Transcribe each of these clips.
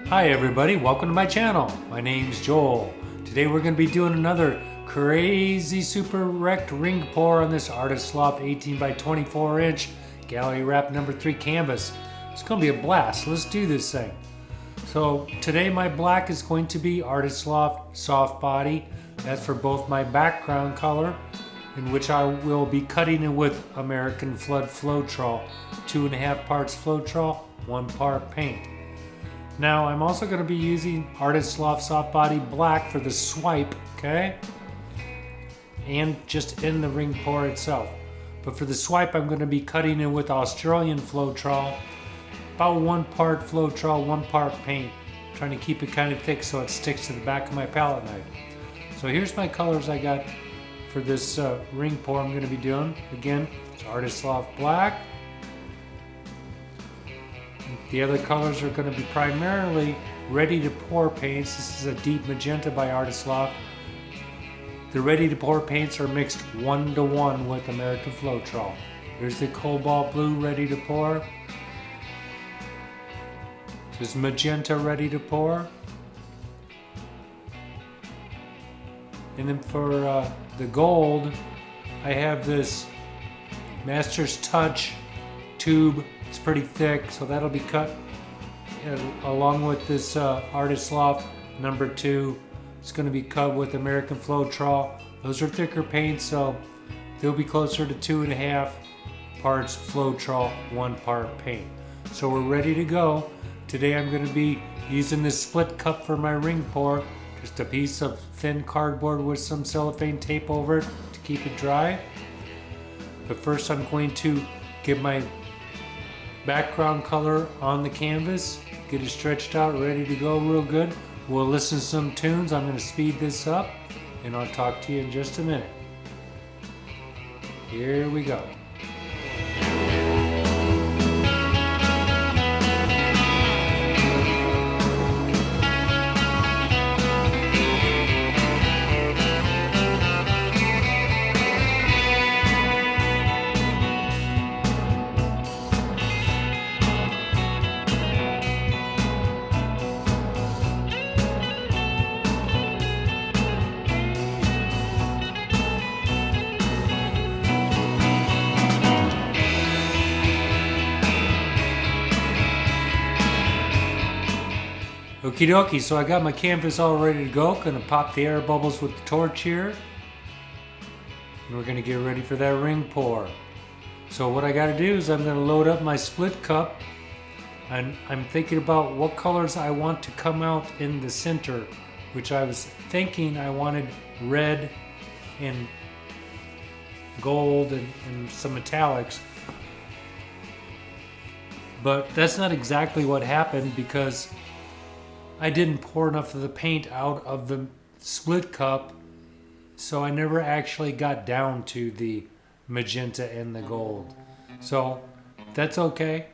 Hi everybody, welcome to my channel. My name's Joel. Today we're going to be doing another crazy super wrecked ring pour on this Artist Loft 18 by 24 inch gallery wrap number 3 canvas. It's going to be a blast. Let's do this thing. So today my black is going to be Artist Loft soft body. That's for both my background color, in which I will be cutting it with American Flood Floetrol. 2.5 parts Floetrol, 1 part paint. Now I'm also going to be using Artist Loft Soft Body Black for the swipe, okay? And just in the ring pour itself. But for the swipe I'm going to be cutting it with Australian Floetrol. About 1 part Floetrol, 1 part paint. Trying to keep it kind of thick so it sticks to the back of my palette knife. So here's my colors I got for this ring pour I'm going to be doing. Again, it's Artist Loft Black. The other colors are going to be primarily ready to pour paints. This is a deep magenta by Artist Loft. The ready to pour paints are mixed 1-to-1 with American Floetrol. Here's the cobalt blue ready to pour. This is magenta ready to pour. And then for the gold, I have this Master's Touch tube. It's pretty thick, so that'll be cut along with this Artist Loft number 2. It's going to be cut with American Floetrol. Those are thicker paints, so they'll be closer to 2.5 parts Floetrol, 1 part paint. So we're ready to go. Today I'm going to be using this split cup for my ring pour. Just a piece of thin cardboard with some cellophane tape over it to keep it dry. But first I'm going to get my background color on the canvas, get it stretched out, ready to go real good. We'll listen to some tunes. I'm going to speed this up and I'll talk to you in just a minute. Here we go. Okie dokie, so I got my canvas all ready to go. Gonna pop the air bubbles with the torch here. And we're gonna get ready for that ring pour. So what I gotta do is I'm gonna load up my split cup. And I'm thinking about what colors I want to come out in the center, which I was thinking I wanted red and gold and some metallics. But that's not exactly what happened because I didn't pour enough of the paint out of the split cup, so I never actually got down to the magenta and the gold. So that's okay.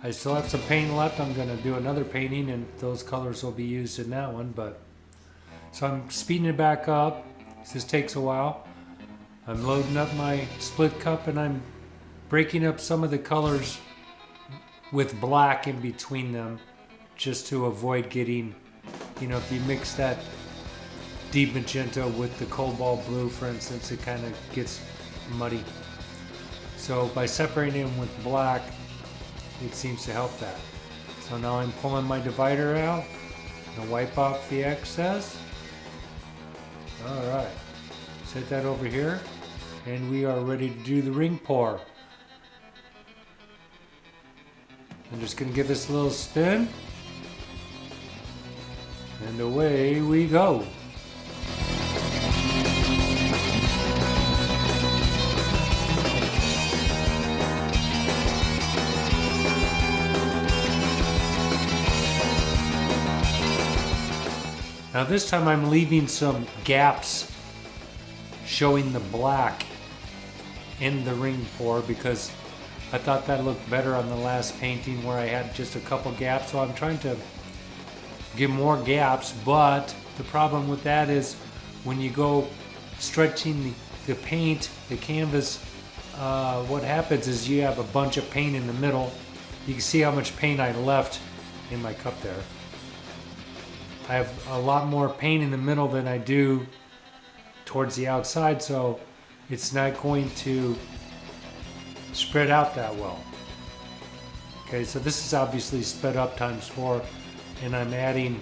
I still have some paint left. I'm going to do another painting and those colors will be used in that one. But so I'm speeding it back up. This takes a while. I'm loading up my split cup and I'm breaking up some of the colors with black in between them, just to avoid getting, if you mix that deep magenta with the cobalt blue, for instance, it kind of gets muddy. So by separating them with black, it seems to help that. So now I'm pulling my divider out and wipe off the excess. All right, set that over here, and we are ready to do the ring pour. I'm just gonna give this a little spin. And away we go. Now this time I'm leaving some gaps showing the black in the ring pour because I thought that looked better on the last painting where I had just a couple gaps. So I'm trying to give more gaps, but the problem with that is when you go stretching the paint, the canvas, what happens is you have a bunch of paint in the middle. You can see how much paint I left in my cup there. I have a lot more paint in the middle than I do towards the outside, so it's not going to spread out that well. Okay, so this is obviously sped up ×4, and I'm adding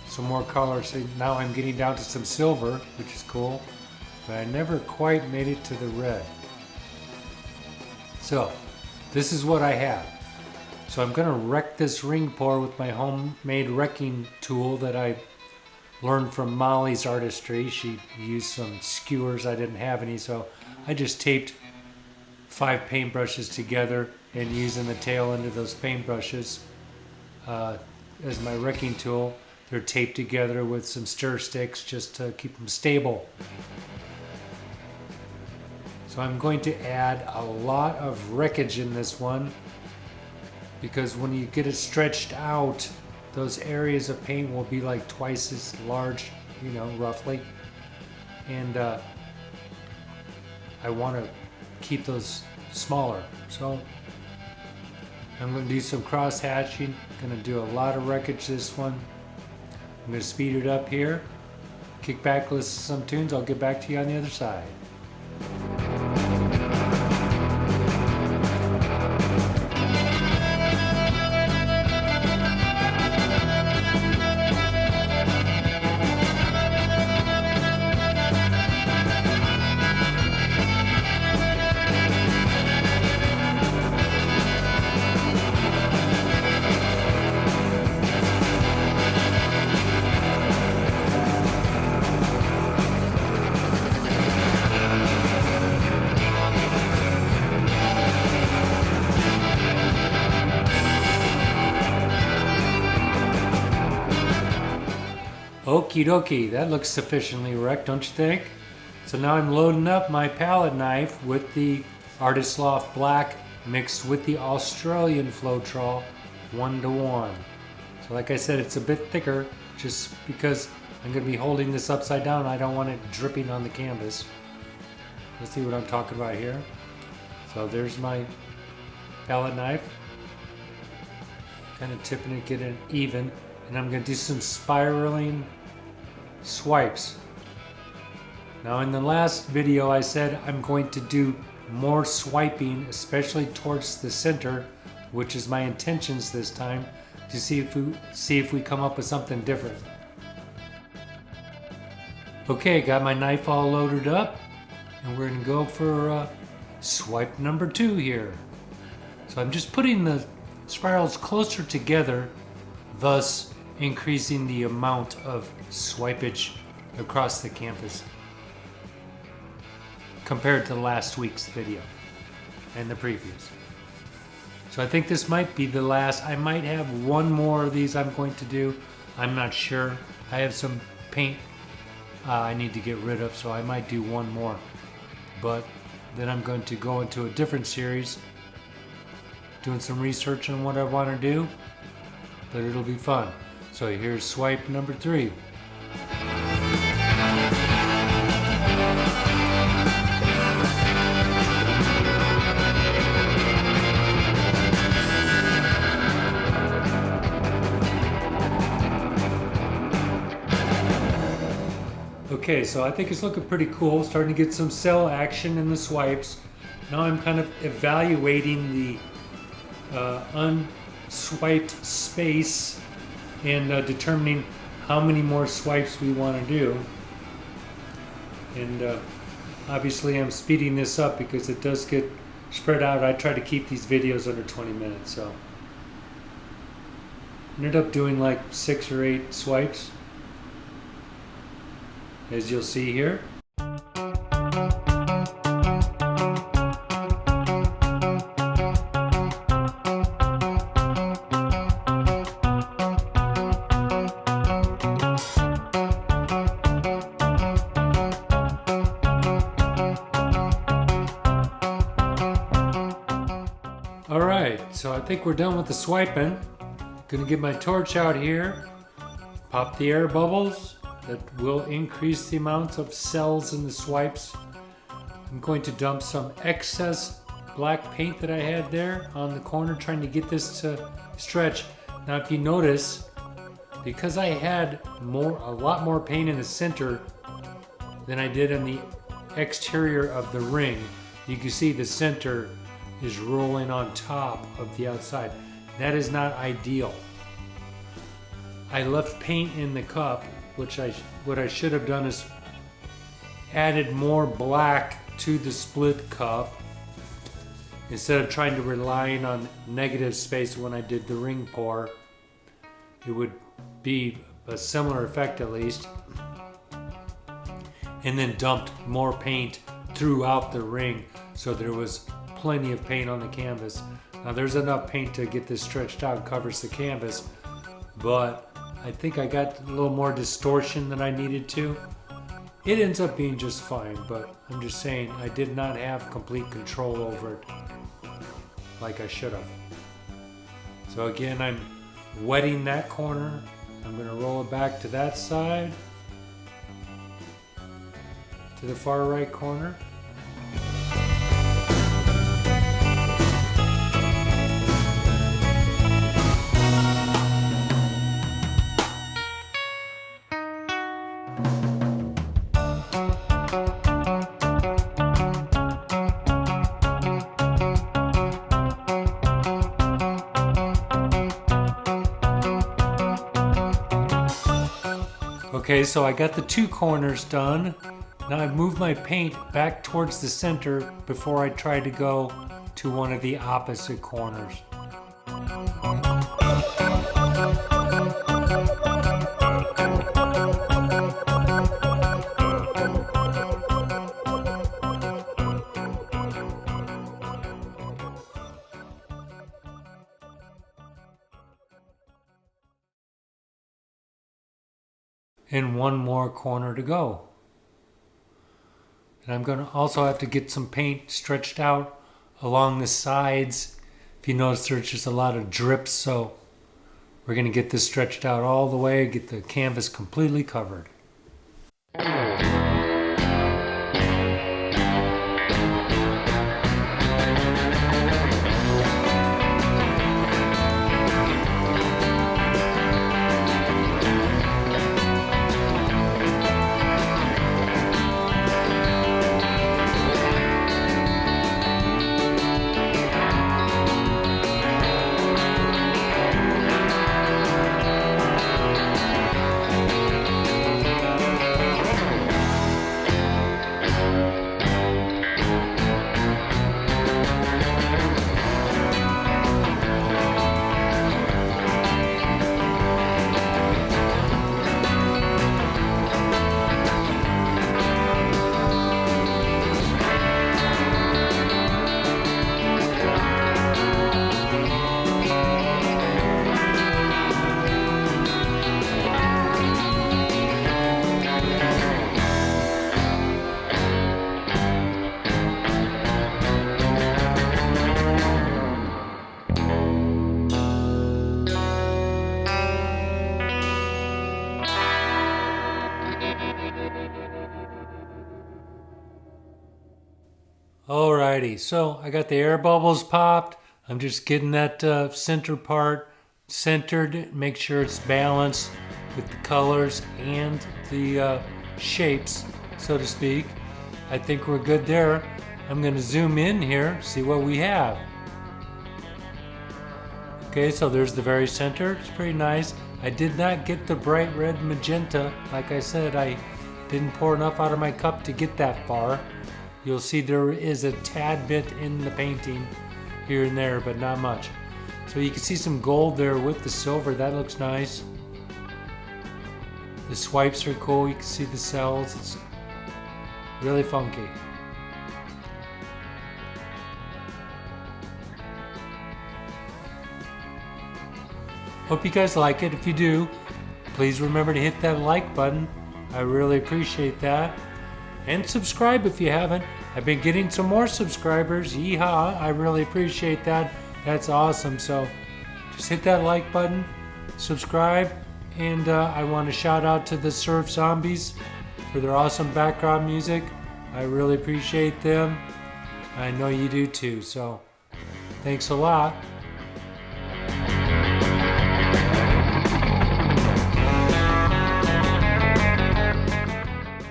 some more color. So now I'm getting down to some silver, which is cool, but I never quite made it to the red. So this is what I have. So I'm gonna wreck this ring pour with my homemade wrecking tool that I learned from Molly's artistry. She used some skewers, I didn't have any, so I just taped 5 paintbrushes together and using the tail end of those paintbrushes as my wrecking tool. They're taped together with some stir sticks just to keep them stable. So I'm going to add a lot of wreckage in this one, because when you get it stretched out, those areas of paint will be like twice as large, you know, roughly. And I want to keep those smaller. So I'm going to do some cross hatching. Going to do a lot of wreckage this one. I'm going to speed it up here. Kick back, listen to some tunes. I'll get back to you on the other side. Okie dokie, that looks sufficiently wrecked, don't you think? So now I'm loading up my palette knife with the Artist Loft Black mixed with the Australian Floetrol 1:1. So like I said, it's a bit thicker just because I'm going to be holding this upside down. I don't want it dripping on the canvas. Let's see what I'm talking about here. So there's my palette knife. Kind of tipping it, getting it even. And I'm going to do some spiraling swipes. Now in the last video I said I'm going to do more swiping, especially towards the center, which is my intentions this time, to see if we come up with something different. Okay, got my knife all loaded up, and we're going to go for swipe number 2 here. So I'm just putting the spirals closer together, thus increasing the amount of swipage across the canvas compared to last week's video and the previous. So I think this might be the last. I might have one more of these I'm going to do. I'm not sure. I have some paint I need to get rid of, so I might do one more. But then I'm going to go into a different series, doing some research on what I want to do, but it'll be fun. So here's swipe number 3. Okay, so I think it's looking pretty cool. Starting to get some cell action in the swipes. Now I'm kind of evaluating the unswiped space and determining how many more swipes we want to do. And obviously I'm speeding this up because it does get spread out. I try to keep these videos under 20 minutes, so ended up doing like 6 or 8 swipes, as you'll see here. Alright, so I think we're done with the swiping. Gonna get my torch out here, pop the air bubbles. That will increase the amount of cells in the swipes. I'm going to dump some excess black paint that I had there on the corner, trying to get this to stretch. Now if you notice, because I had a lot more paint in the center than I did in the exterior of the ring. You can see the center is rolling on top of the outside. That is not ideal. I left paint in the cup, what I should have done is added more black to the split cup instead of trying to relying on negative space when I did the ring pour. It would be a similar effect at least. And then dumped more paint throughout the ring so there was plenty of paint on the canvas. Now there's enough paint to get this stretched out and covers the canvas, but I think I got a little more distortion than I needed to. It ends up being just fine, but I'm just saying I did not have complete control over it like I should have. So again, I'm wetting that corner. I'm going to roll it back to that side, to the far right corner. Okay, so I got the two corners done. Now I've moved my paint back towards the center before I try to go to one of the opposite corners. And one more corner to go. And I'm going to also have to get some paint stretched out along the sides. If you notice, there's just a lot of drips, so we're going to get this stretched out all the way, get the canvas completely covered. Alrighty, so I got the air bubbles popped. I'm just getting that center part centered, make sure it's balanced with the colors and the shapes, so to speak. I think we're good there. I'm going to zoom in here, see what we have. Okay, so there's the very center. It's pretty nice. I did not get the bright red magenta. Like I said, I didn't pour enough out of my cup to get that far. You'll see there is a tad bit in the painting here and there, but not much. So you can see some gold there with the silver. That looks nice. The swipes are cool. You can see the cells. It's really funky. Hope you guys like it. If you do, please remember to hit that like button. I really appreciate that. And subscribe if you haven't. I've been getting some more subscribers. Yeehaw, I really appreciate that. That's awesome. So just hit that like button, subscribe, and I want to shout out to the Surf Zombies for their awesome background music. I really appreciate them. I know you do too. So thanks a lot.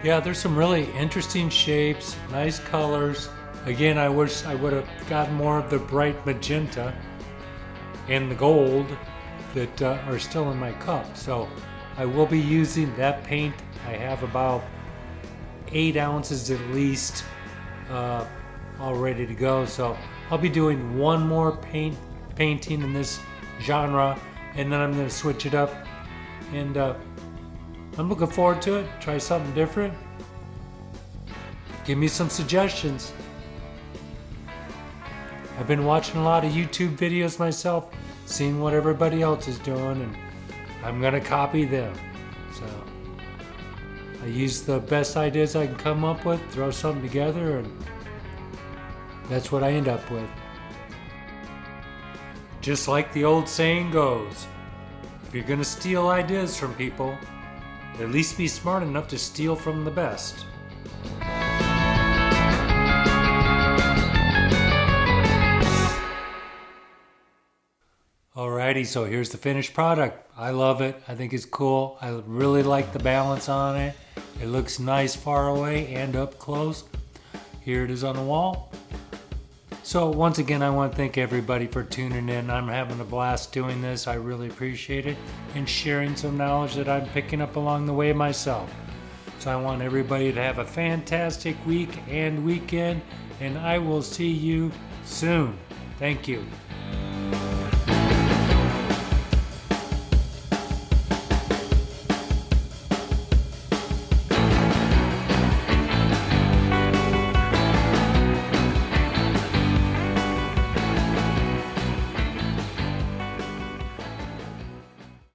Yeah, there's some really interesting shapes, nice colors. Again, I wish I would have gotten more of the bright magenta and the gold that are still in my cup. So I will be using that paint. I have about 8 ounces at least all ready to go. So I'll be doing one more painting in this genre, and then I'm going to switch it up. And I'm looking forward to it. Try something different. Give me some suggestions. I've been watching a lot of YouTube videos myself, seeing what everybody else is doing, and I'm gonna copy them. So I use the best ideas I can come up with, throw something together, and that's what I end up with. Just like the old saying goes, if you're gonna steal ideas from people, at least be smart enough to steal from the best. Alrighty, so here's the finished product. I love it. I think it's cool. I really like the balance on it. It looks nice far away and up close. Here it is on the wall. So once again, I want to thank everybody for tuning in. I'm having a blast doing this. I really appreciate it, and sharing some knowledge that I'm picking up along the way myself. So I want everybody to have a fantastic week and weekend, and I will see you soon. Thank you.